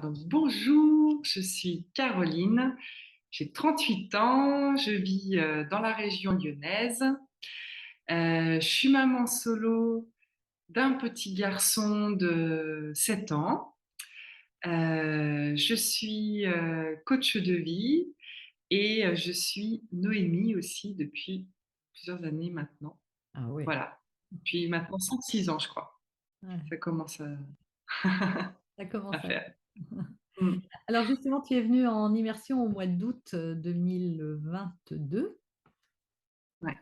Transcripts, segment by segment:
Donc, bonjour, je suis Caroline, j'ai 38 ans, je vis dans la région lyonnaise. Je suis maman solo d'un petit garçon de 7 ans. Je suis coach de vie et je suis Noémie aussi depuis plusieurs années maintenant. Ah ouais, Voilà, depuis maintenant 5-6 ans, je crois. ouais, Ça commence à, ça à commence à faire. Mm. alors justement, tu es venue en immersion au mois d'août, 2022. Ouais.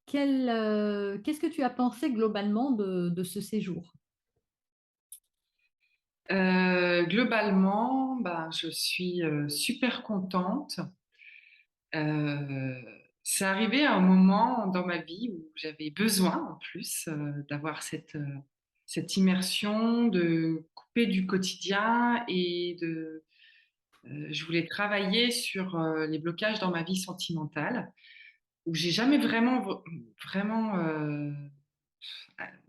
Qu'est-ce que tu as pensé globalement de ce séjour? Globalement, ben, je suis super contente. Euh, c'est arrivé à un moment dans ma vie où j'avais besoin, en plus, d'avoir cette immersion, de couper du quotidien je voulais travailler sur les blocages dans ma vie sentimentale, où j'ai jamais vraiment,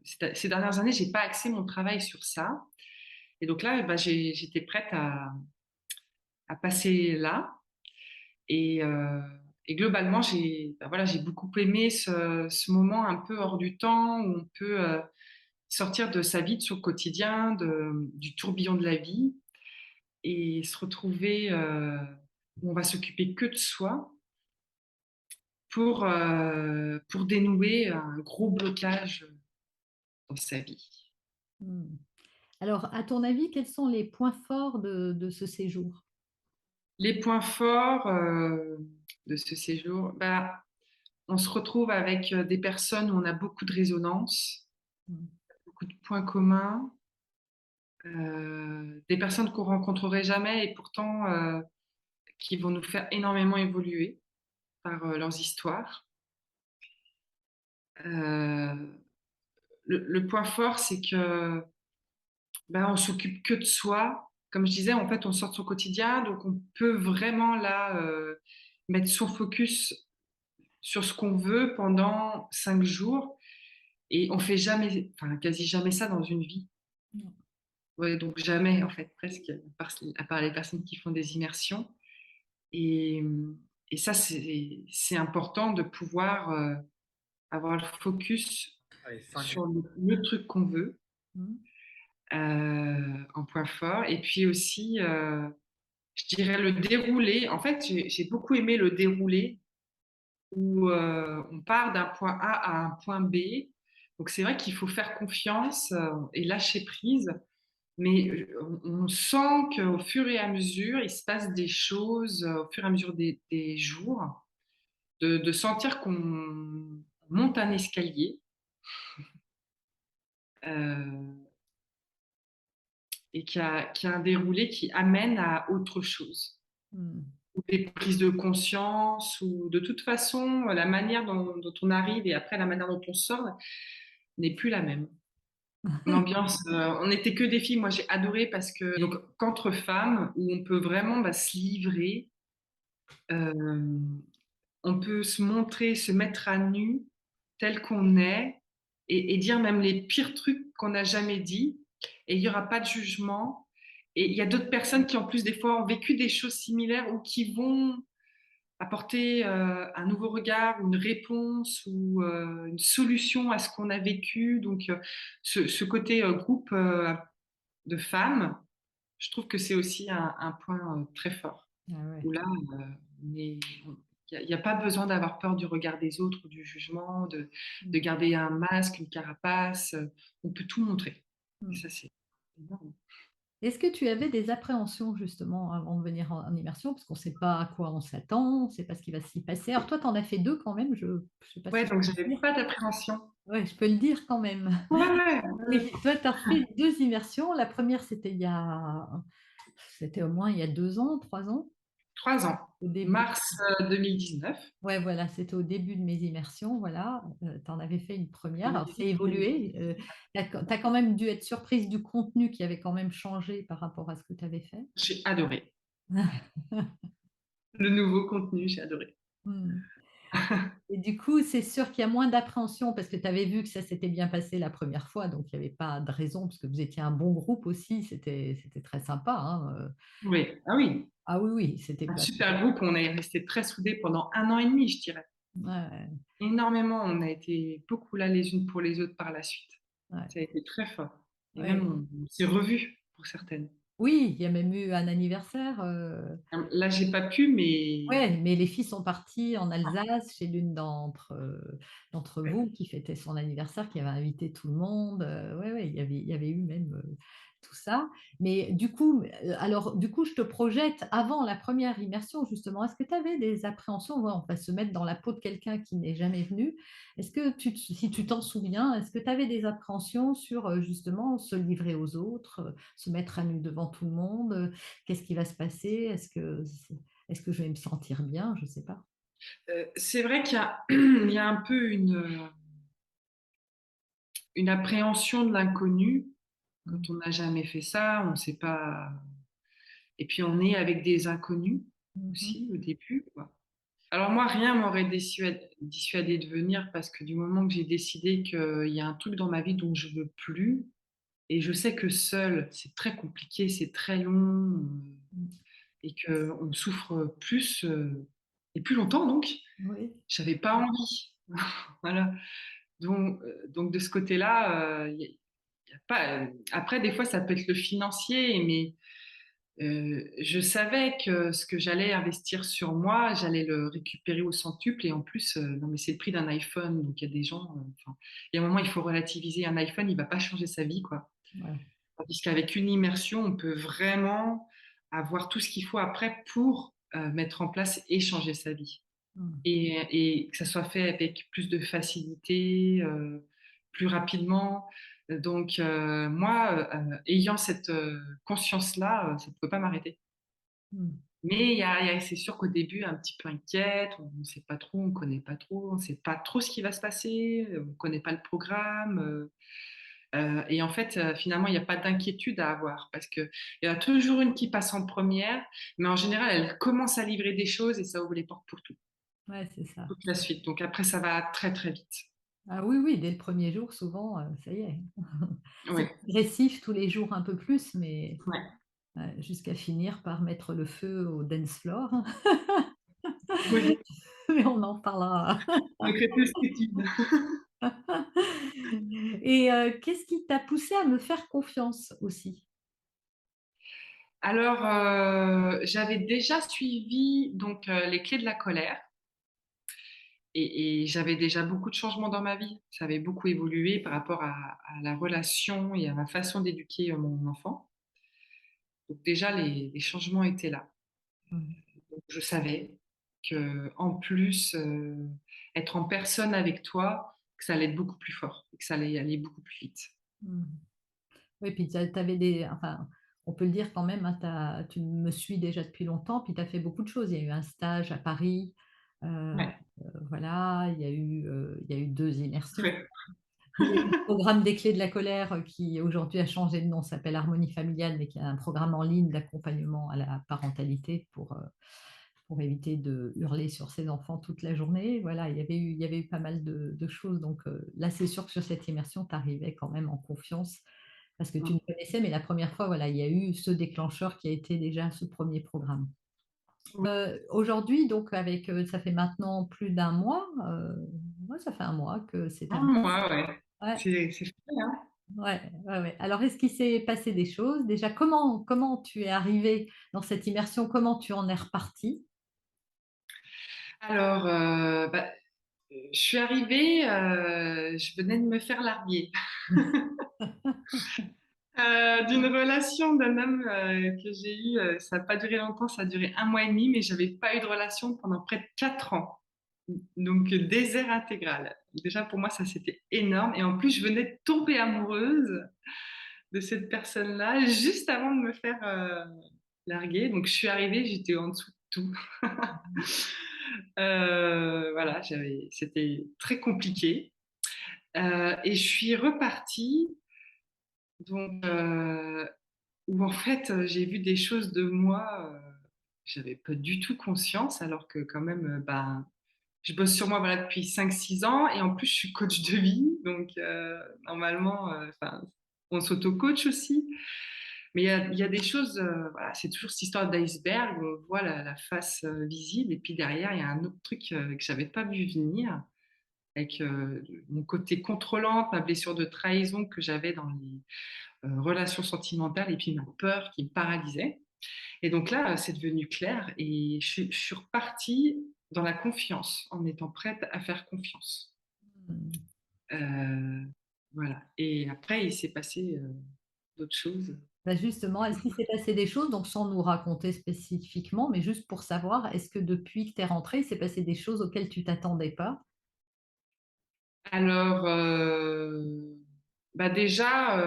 ces dernières années, j'ai pas axé mon travail sur ça. Et donc là, bah, j'étais prête à passer là. Et, euh, et globalement, bah voilà, j'ai beaucoup aimé ce moment un peu hors du temps où on peut sortir de sa vie, de son quotidien, du tourbillon de la vie et se retrouver où on va s'occuper que de soi pour dénouer un gros blocage dans sa vie. Mmh. Alors, à ton avis, quels sont les points forts de ce séjour? Les points forts de ce séjour, bah, on se retrouve avec des personnes où on a beaucoup de résonance, Mmh. beaucoup de points communs, des personnes qu'on rencontrerait jamais et pourtant qui vont nous faire énormément évoluer par leurs histoires. Euh, le point fort, c'est que ben, on s'occupe que de soi. Comme je disais, en fait, on sort de son quotidien, donc on peut vraiment là mettre son focus sur ce qu'on veut pendant 5 jours. Et on fait jamais, enfin quasi jamais ça dans une vie. Non. Ouais, donc jamais en fait, presque, à part les personnes qui font des immersions. Et, et ça, c'est important de pouvoir avoir le focus sur le truc qu'on veut Mmh. en point fort. Et puis aussi, je dirais le déroulé. En fait, j'ai beaucoup aimé le déroulé où on part d'un point A à un point B. Donc c'est vrai qu'il faut faire confiance et lâcher prise. Mais on sent qu'au fur et à mesure, il se passe des choses, au fur et à mesure des jours, de sentir qu'on monte un escalier euh, et qu'il y a un déroulé qui amène à autre chose. Mmh. Ou des prises de conscience, ou de toute façon, la manière dont on arrive et après la manière dont on sort n'est plus la même. L'ambiance, on n'était que des filles. Moi, j'ai adoré parce que, donc, qu'entre femmes, où on peut vraiment bah, se livrer, euh, on peut se montrer, se mettre à nu tel qu'on est et dire même les pires trucs qu'on n'a jamais dit. Et il n'y aura pas de jugement. Et il y a d'autres personnes qui, en plus, des fois, ont vécu des choses similaires ou qui vont apporter un nouveau regard, une réponse ou une solution à ce qu'on a vécu. Donc, ce côté groupe de femmes, je trouve que c'est aussi un point très fort. Ah ouais. Où là, il n'y a pas besoin d'avoir peur du regard des autres ou du jugement, de Mmh. garder un masque, une carapace. On peut tout montrer. Et Mmh. ça, c'est énorme. Est-ce que tu avais des appréhensions justement avant de venir en immersion? Parce qu'on ne sait pas à quoi on s'attend, on ne sait pas ce qui va s'y passer. Alors toi, tu en as fait 2 quand même, je ne sais pas Ouais, si je donc peux j'avais le dire. pas d'appréhension. Ouais, je peux le dire quand même. Ouais, ouais, Oui, toi, tu as fait 2 immersions. La première, c'était au moins il y a 2 ans, 3 ans? 3 ans. Au début. Mars 2019. Ouais, voilà, c'était au début de mes immersions, voilà, tu en avais fait une première. Alors c'est 2019. évolué, tu as quand même dû être surprise du contenu qui avait quand même changé par rapport à ce que tu avais fait? J'ai adoré. Le nouveau contenu, j'ai adoré. Mmh. Et du coup, c'est sûr qu'il y a moins d'appréhension parce que tu avais vu que ça s'était bien passé la première fois, donc il y avait pas de raison parce que vous étiez un bon groupe aussi, c'était très sympa, hein, Oui, ah oui, ah oui, oui, c'était un pas super groupe, on est restés très soudés pendant 1 an et demi, je dirais. ouais, Énormément, on a été beaucoup là les unes pour les autres par la suite. Ça a ouais, été très fort et ouais. même on s'est revus pour certaines. Oui, il y a même eu un anniversaire, Là, j'ai pas pu, mais ouais, mais les filles sont parties en Alsace chez l'une d'entre ouais. vous qui fêtait son anniversaire, qui avait invité tout le monde, ouais, ouais, il y avait eu même, tout ça. Mais du coup, alors du coup, je te projette avant la première immersion justement. Est-ce que tu avais des appréhensions? Ouais, on va se mettre dans la peau de quelqu'un qui n'est jamais venu. Est-ce que si tu t'en souviens, est-ce que tu avais des appréhensions sur, justement se livrer aux autres, se mettre à nu devant tout le monde? Qu'est-ce qui va se passer? Est-ce que je vais me sentir bien? Je sais pas. C'est vrai qu'il y a il y a un peu une appréhension de l'inconnu quand Mmh. on n'a jamais fait ça, on sait pas et puis on est avec des inconnus Mmh mh. aussi au début, quoi. Alors moi, rien m'aurait dissuadée de venir parce que du moment que j'ai décidé qu'il y a un truc dans ma vie dont je veux plus et je sais que seule, c'est très compliqué, c'est très long, Mmh. et qu'on souffre plus, et plus longtemps donc, Oui. j'avais pas envie. Voilà. Donc de ce côté-là, il y a pas, après des fois ça peut être le financier, mais je savais que ce que j'allais investir sur moi, j'allais le récupérer au centuple et en plus, non mais c'est le prix d'un iPhone, donc il y a des gens, enfin, il y a un moment, il faut relativiser. Un iPhone, il va pas changer sa vie, quoi. Ouais. Tandis qu'avec une immersion, on peut vraiment avoir tout ce qu'il faut après pour, mettre en place et changer sa vie Mmh. et que ça soit fait avec plus de facilité, plus rapidement. Donc moi, ayant cette, conscience-là, ça ne peut pas m'arrêter. Mmh. Mais il y a c'est sûr qu'au début, un petit peu inquiète, on ne sait pas trop, on connaît pas trop, on sait pas trop ce qui va se passer, on connaît pas le programme, et en fait, finalement, il y a pas d'inquiétude à avoir parce qu'il y en a toujours une qui passe en première, mais en général, elle commence à livrer des choses et ça ouvre les portes pour tout, Ouais, c'est ça. toute la suite. Donc après, ça va très, très vite. Ah oui, oui, dès le 1er jour, souvent, ça y est. C'est Ouais, progressif tous les jours un peu plus, mais ouais. jusqu'à finir par mettre le feu au dance floor. Oui, Mais on en parlera. le crépuscule. Et qu'est-ce qui t'a poussé à me faire confiance aussi? Alors, j'avais déjà suivi donc les clés de la colère. Et j'avais déjà beaucoup de changements dans ma vie. Ça avait beaucoup évolué par rapport à la relation et à ma façon d'éduquer, mon enfant. Donc déjà les changements étaient là. Mmh. Donc je savais qu'en plus, être en personne avec toi, que ça allait être beaucoup plus fort et que ça allait aller beaucoup plus vite. Mmh. Oui, puis tu avais des enfin, on peut le dire quand même, hein, tu me suis déjà depuis longtemps, puis tu as fait beaucoup de choses. Il y a eu un stage à Paris, heu Ouais, voilà, il y a eu 2 immersions. ouais. Il y a eu le programme des clés de la colère, qui aujourd'hui a changé de nom, s'appelle Harmonie familiale, mais qui est un programme en ligne d'accompagnement à la parentalité pour éviter de hurler sur ses enfants toute la journée. Voilà, il y avait eu pas mal de choses, donc là, c'est sûr que sur cette immersion, tu arrivais quand même en confiance parce que tu me Mmh. connaissais, mais la première fois, voilà, il y a eu ce déclencheur qui a été déjà ce premier programme. Oui. Aujourd'hui, donc avec, ça fait maintenant plus d'un mois, ouais, ça fait un mois que c'est 1 terminé. mois, ouais. Ouais, C'est fou, hein? ouais, ouais, ouais. Alors est-ce qu'il s'est passé des choses? Déjà, comment tu es arrivée dans cette immersion? Comment tu en es repartie? Alors, bah, je suis arrivée, je venais de me faire larguer. D'une relation d'un homme, que j'ai eu, ça a pas duré longtemps, ça a duré 1 mois et demi, mais j'avais pas eu de relation pendant près de 4 ans. Donc désert intégral. Déjà pour moi, ça c'était énorme et en plus je venais de tomber amoureuse de cette personne-là juste avant de me faire, larguer. Donc je suis arrivée, j'étais en dessous de tout. Voilà, c'était très compliqué, et je suis repartie donc où en fait, j'ai vu des choses de moi, j'avais pas du tout conscience alors que quand même, ben, je bosse sur moi, voilà, depuis 5-6 ans et en plus, je suis coach de vie, donc normalement, enfin, on s'auto-coach aussi. Mais il y a des choses, voilà, c'est toujours cette histoire d'iceberg où on voit la face, visible et puis derrière, il y a un autre truc, que j'avais pas vu venir avec, mon côté contrôlante, ma blessure de trahison que j'avais dans les, relations sentimentales et puis ma peur qui me paralysait. Et donc là, c'est devenu clair et je suis repartie dans la confiance, en étant prête à faire confiance. Mmh. Heu, voilà et après il s'est passé, d'autres choses. Bah, justement, est-ce qu'il s'est passé des choses, donc sans nous raconter spécifiquement, mais juste pour savoir, est-ce que depuis que tu es rentrée, il s'est passé des choses auxquelles tu t'attendais pas? Alors, bah, déjà,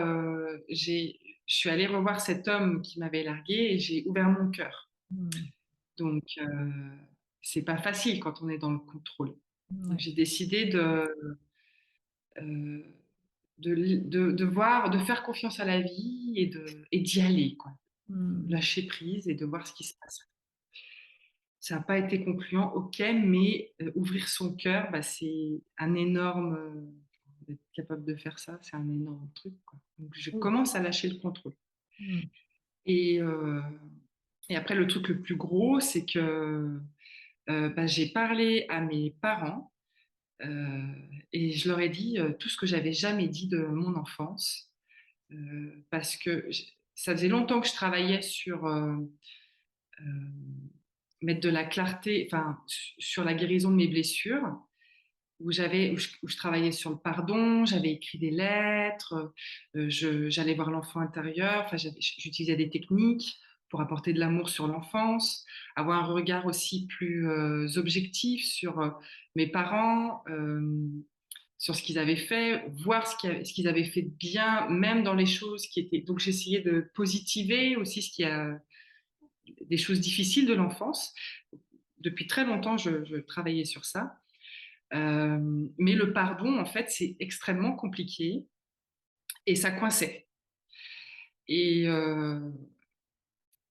je suis allée revoir cet homme qui m'avait larguée et j'ai ouvert mon cœur. Mmh. Donc, c'est pas facile quand on est dans le contrôle. Donc Ouais. j'ai décidé heu, de voir, de faire confiance à la vie et d'y aller quoi. Mmh. Lâcher prise et de voir ce qui se passe. Ça a pas été concluant, OK, mais ouvrir son cœur, bah, c'est un énorme, d'être capable de faire ça, c'est un énorme truc, quoi. Donc je Oui. commence à lâcher le contrôle Mmh. et heu et après le truc le plus gros, c'est que, bah, j'ai parlé à mes parents, heu et je leur ai dit, tout ce que j'avais jamais dit de mon enfance, parce que ça faisait longtemps que je travaillais sur, hem, mettre de la clarté, enfin, sur la guérison de mes blessures, où je travaillais sur le pardon, j'avais écrit des lettres, j'allais voir l'enfant intérieur, enfin, j'utilisais des techniques pour apporter de l'amour sur l'enfance, avoir un regard aussi plus, objectif sur, mes parents, sur ce qu'ils avaient fait, voir ce qu'ils avaient fait de bien, même dans les choses qui étaient, donc j'essayais de positiver aussi ce qui a des choses difficiles de l'enfance. Depuis très longtemps, je travaillais sur ça. Mais le pardon, en fait, c'est extrêmement compliqué et ça coinçait. Et,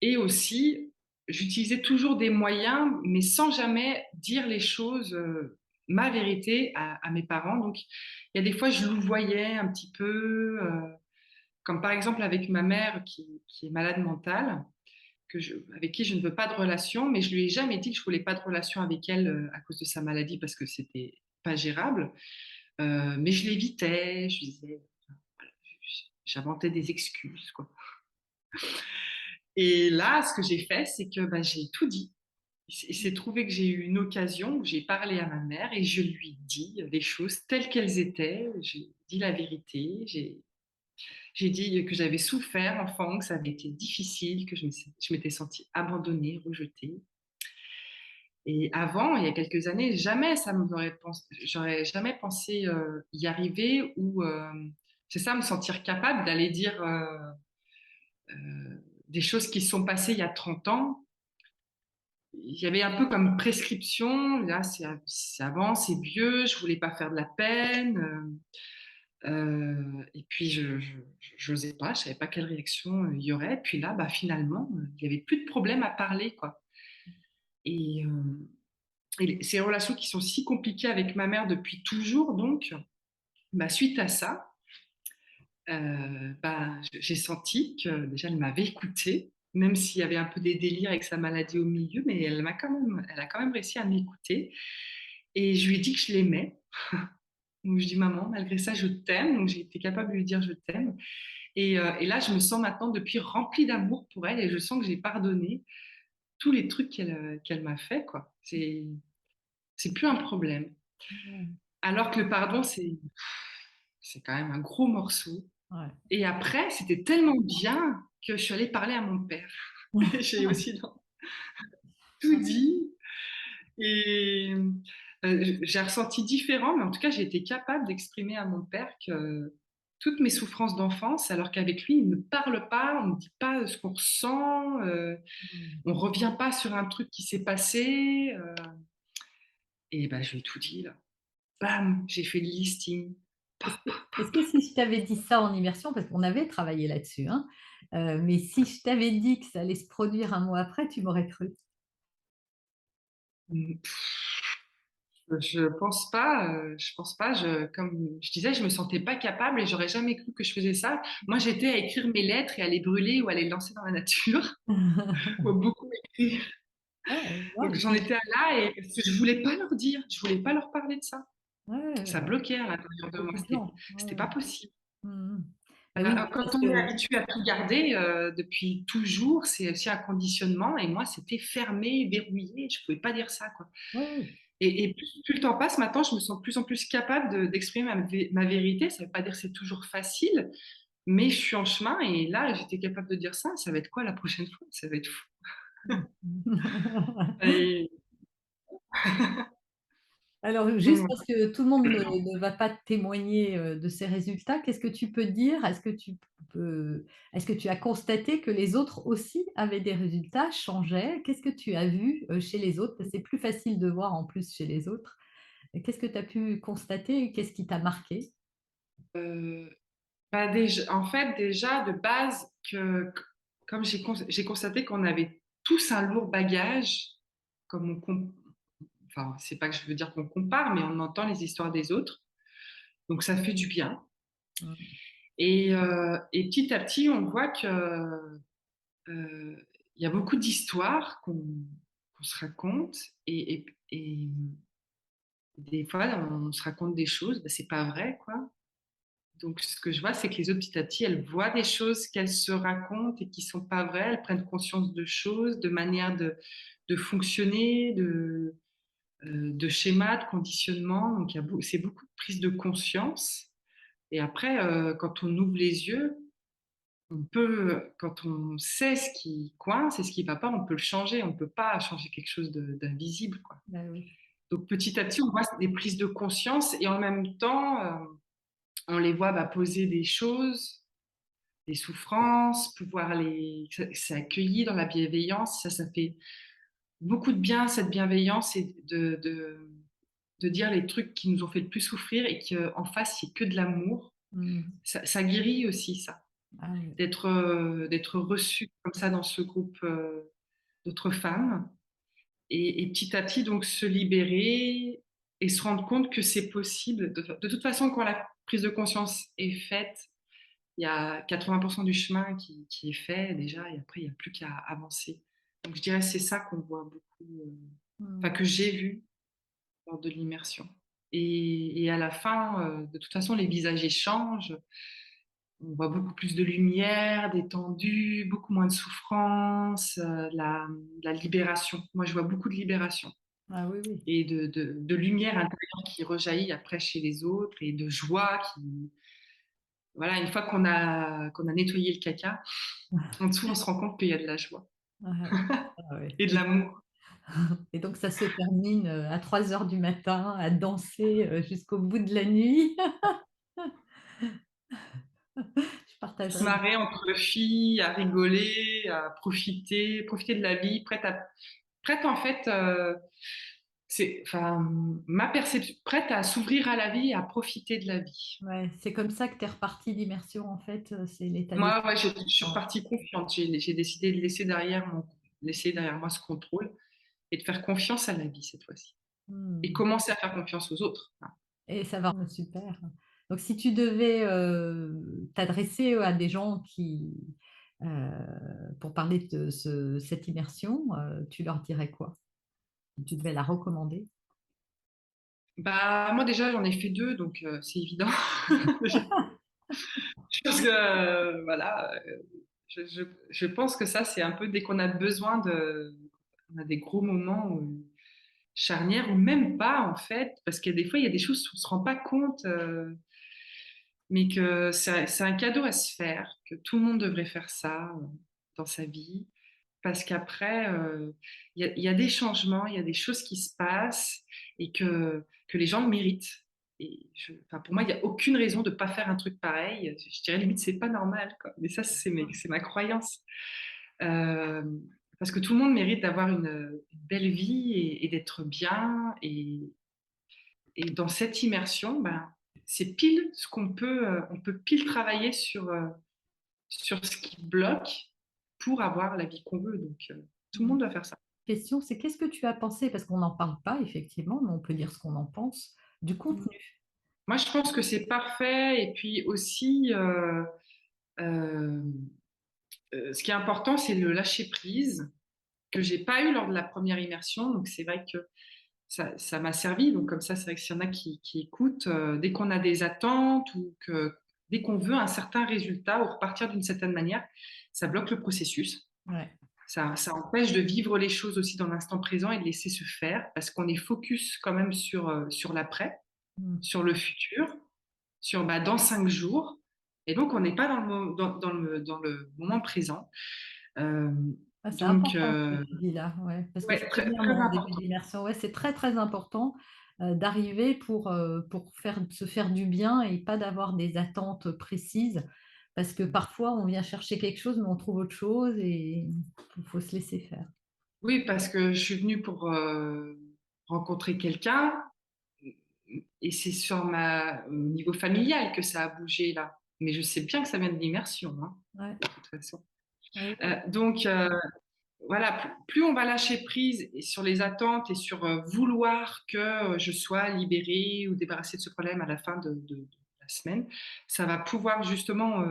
et aussi, j'utilisais toujours des moyens, mais sans jamais dire les choses, ma vérité à mes parents. Donc, il y a des fois, je louvoyais un petit peu, comme par exemple avec ma mère qui est malade mentale, avec qui je ne veux pas de relation, mais je lui ai jamais dit que je voulais pas de relation avec elle à cause de sa maladie parce que c'était pas gérable. Mais je l'évitais, je disais, voilà, j'inventais des excuses, quoi. Et là, ce que j'ai fait, c'est que bah, j'ai tout dit. Il s'est trouvé que j'ai eu une occasion où j'ai parlé à ma mère et je lui ai dit les choses telles qu'elles étaient. J'ai dit la vérité. J'ai dit que j'avais souffert enfant, que ça avait été difficile, que je m'étais sentie abandonnée, rejetée. Et avant, il y a quelques années, jamais ça m'aurait pensé, j'aurais jamais pensé y arriver ou c'est ça, me sentir capable d'aller dire des choses qui se sont passées il y a 30 ans. Il y avait un peu comme prescription, là c'est avant, c'est vieux, je voulais pas faire de la peine. Et puis je n'osais pas, je savais pas quelle réaction il y aurait. Puis là, bah, finalement, il y avait plus de problème à parler, quoi. Et, ces relations qui sont si compliquées avec ma mère depuis toujours, donc, bah, suite à ça, bah, j'ai senti que déjà elle m'avait écoutée, même s'il y avait un peu des délires avec sa maladie au milieu, mais elle a quand même réussi à m'écouter. Et je lui ai dit que je l'aimais. Donc je dis: «Maman, malgré ça, je t'aime». Donc j'ai été capable de lui dire: «Je t'aime». Et là, je me sens maintenant depuis remplie d'amour pour elle et je sens que j'ai pardonné tous les trucs qu'elle m'a fait, quoi. C'est plus un problème. Mmh. Alors que le pardon, c'est quand même un gros morceau. Ouais. Et après, c'était tellement bien que je suis allée parler à mon père. J'ai aussi tout dit et j'ai ressenti différent, mais en tout cas, j'ai été capable d'exprimer à mon père que toutes mes souffrances d'enfance, alors qu'avec lui, il ne parle pas, on ne dit pas ce qu'on ressent, Mmh. on revient pas sur un truc qui s'est passé, et bah, je lui ai tout dit là. Bam! J'ai fait le listing. Pa, Est-ce que pa, pa, est-ce pa. que si je t'avais dit ça en immersion, parce qu'on avait travaillé là-dessus, hein, mais si je t'avais dit que ça allait se produire un mois après, tu m'aurais cru? Mmh, Je pense pas, comme je disais, je me sentais pas capable et j'aurais jamais cru que je faisais ça. Moi, j'étais à écrire mes lettres et à les brûler ou à les lancer dans la nature, ou à beaucoup écrire. Ouais, Donc waouh, j'en étais à là et parce que je voulais pas leur dire, je voulais pas leur parler de ça. ouais, Ça bloquait à l'intérieur de moi, beaucoup de gens. Ouais, c'était ouais. pas possible. Mmh mh. Bah, oui, Quand parce on que est habitué à tout garder, depuis toujours, c'est aussi un conditionnement et moi, c'était fermé, verrouillé, je pouvais pas dire ça, quoi. oui, oui. Et plus le temps passe, maintenant, je me sens de plus en plus capable d'exprimer ma vérité. Ça veut pas dire que c'est toujours facile, mais je suis en chemin et là, j'étais capable de dire ça. Ça va être quoi la prochaine fois? Ça va être fou. Et Alors, donc juste voilà. parce que tout le monde ne va pas témoigner, de ses résultats, qu'est-ce que tu peux dire? Est-ce que tu as constaté que les autres aussi avaient des résultats, changeaient? Qu'est-ce que tu as vu, chez les autres? Parce que c'est plus facile de voir en plus chez les autres. Et qu'est-ce que tu as pu constater et qu'est-ce qui t'a marqué? Bah, en fait, déjà, de base, comme j'ai constaté qu'on avait tous un lourd bagage, comme enfin, c'est pas que je veux dire qu'on compare, mais on entend les histoires des autres. Donc, ça fait du bien. Mmh. Et petit à petit, on voit que il y a beaucoup d'histoires qu'on se raconte et des fois, on se raconte des choses, bah, c'est pas vrai, quoi. Donc, ce que je vois, c'est que les autres, petit à petit, elles voient des choses qu'elles se racontent et qui sont pas vraies. Elles prennent conscience de choses, de manières de fonctionner, de schémas, de conditionnement. Donc, c'est beaucoup de prise de conscience. Et après, quand on ouvre les yeux, quand on sait ce qui coince et ce qui va pas, on peut le changer. On peut pas changer quelque chose d'invisible, quoi. Bah, oui. Donc, petit à petit, on voit des prises de conscience et en même temps, on les voit, bah, poser des choses, des souffrances, pouvoir c'est accueilli dans la bienveillance. Ça fait beaucoup de bien, cette bienveillance, et de dire les trucs qui nous ont fait le plus souffrir et qu'en face, il n'y ait que de l'amour. Mmh. Ça guérit aussi, ça, Ah oui. d'être reçu comme ça dans ce groupe d'autres femmes. Et petit à petit, donc, se libérer et se rendre compte que c'est possible. De toute façon, quand la prise de conscience est faite, il y a 80% du chemin qui est fait déjà, et après, il n'y a plus qu'à avancer. Donc, je dirais que c'est ça qu'on voit beaucoup, Mmh. enfin, que j'ai vu lors de l'immersion. Et à la fin, de toute façon, les visages échangent. On voit beaucoup plus de lumière, d'étendue, beaucoup moins de souffrance, la libération. Moi, je vois beaucoup de libération Ah oui, oui. et de lumière intérieure qui rejaillit après chez les autres et de joie qui, voilà, une fois qu'on a nettoyé le caca, en dessous, on se rend compte qu'il y a de la joie Ah ouais. Ah ouais. et de l'amour. Et donc ça se termine, à 3 heures du matin à danser, jusqu'au bout de la nuit. Je Se partagerai. marrer entre filles, à rigoler, à profiter de la vie, prête en fait, c'est, enfin, ma perception, prête à s'ouvrir à la vie et à profiter de la vie. Ouais, c'est comme ça que tu es repartie d'immersion en fait, c'est l'état Moi, d'esprit ouais, je suis change. repartie confiante. J'ai décidé de laisser derrière moi ce contrôle et de faire confiance à la vie cette fois-ci. Et Mmh. commencer à faire confiance aux autres. Voilà. Et ça va, super. Donc si tu devais, t'adresser à des gens heu, pour parler de cette immersion, tu leur dirais quoi? Si tu devais la recommander? Bah, moi déjà, j'en ai fait 2, donc c'est évident. Je pense que, voilà, je pense que ça, c'est un peu dès qu'on a besoin on a des gros moments charnières ou même pas, en fait, parce que des fois, il y a des choses où on se rend pas compte, mais que c'est un cadeau à se faire, que tout le monde devrait faire ça, dans sa vie. Parce qu'après, il y a des changements, il y a des choses qui se passent et que les gens le méritent. Et enfin, pour moi, il y a aucune raison de pas faire un truc pareil. Je dirais limite, c'est pas normal, quoi. Mais ça, c'est ma croyance. Parce que tout le monde mérite d'avoir une belle vie et d'être bien. Et dans cette immersion, ben, c'est pile ce on peut pile travailler sur ce qui bloque pour avoir la vie qu'on veut. Donc, tout le monde doit faire ça. question, c'est qu'est-ce que tu as pensé, parce qu'on n'en parle pas effectivement, mais on peut dire ce qu'on en pense, du Mmh. contenu? Moi, je pense que c'est parfait et puis aussi, hem, ce qui est important, c'est le lâcher prise que j'ai pas eu lors de la première immersion. Donc c'est vrai que ça m'a servi. Donc comme ça, c'est vrai que s'il y en a qui écoutent, dès qu'on a des attentes ou que dès qu'on veut un certain résultat ou repartir d'une certaine manière, ça bloque le processus. Ouais. Ça empêche de vivre les choses aussi dans l'instant présent et de laisser se faire parce qu'on est focus quand même sur l'après, Mmh. sur le futur, sur, bah, dans 5 jours et donc on n'est pas dans le mo dans le moment présent. Hem, Ah, c'est donc important ce que tu dis là, ouais, parce que ouais, je très, préviens très mon début important. d'immersion. Ouais, c'est très, très important, d'arriver pour faire se faire du bien et pas d'avoir des attentes précises. Parce que parfois on vient chercher quelque chose, mais on trouve autre chose et il faut se laisser faire. Oui, parce que je suis venue pour, rencontrer quelqu'un et c'est sur au niveau familial que ça a bougé là. Mais je sais bien que ça vient de l'immersion, hein, Ouais, de toute façon. ouais, Donc voilà, plus on va lâcher prise et sur les attentes et sur, vouloir que, je sois libérée ou débarrassée de ce problème à la fin de la semaine, ça va pouvoir justement,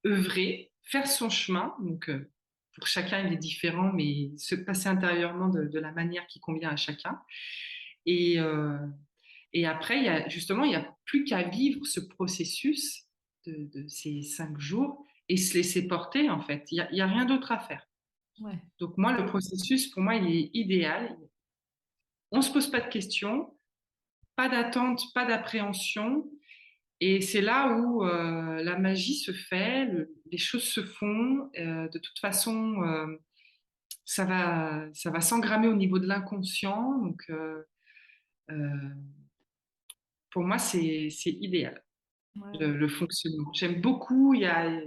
œuvrer, faire son chemin. Donc pour chacun, il est différent, mais se passer intérieurement de la manière qui convient à chacun et heu et après il y a plus qu'à vivre ce processus de ces 5 jours et se laisser porter en fait. Il y a rien d'autre à faire. ouais, Donc moi, le processus, pour moi, il est idéal. On se pose pas de questions, pas d'attente, pas d'appréhension et c'est là où, la magie se fait, les choses se font. De toute façon, ça va s'engrammer au niveau de l'inconscient donc heu, pour moi, c'est idéal, ouais, le fonctionnement. J'aime beaucoup, il y a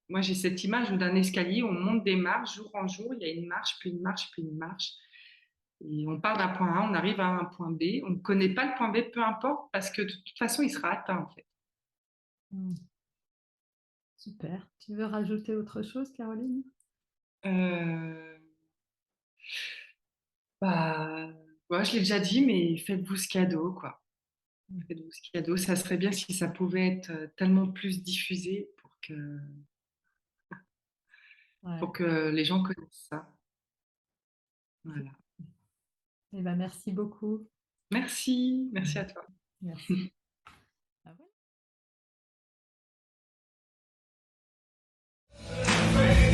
moi, j'ai cette image d'un escalier, on monte des marches jour en jour, il y a une marche, puis une marche, puis une marche. Et on part d'un point A, on arrive à un point B. On ne connaît pas le point B, peu importe, parce que de toute façon, il sera atteint, en fait. mmh, super. Tu veux rajouter autre chose, Caroline? Euh, bah, ouais, je l'ai déjà dit, mais faites-vous ce cadeau, quoi. Mmh, Faites-vous ce cadeau. Ça serait bien si ça pouvait être tellement plus diffusé ouais, pour que les gens connaissent ça. Voilà. eh ben, merci beaucoup. Merci, merci à toi. Merci. Ah ouais?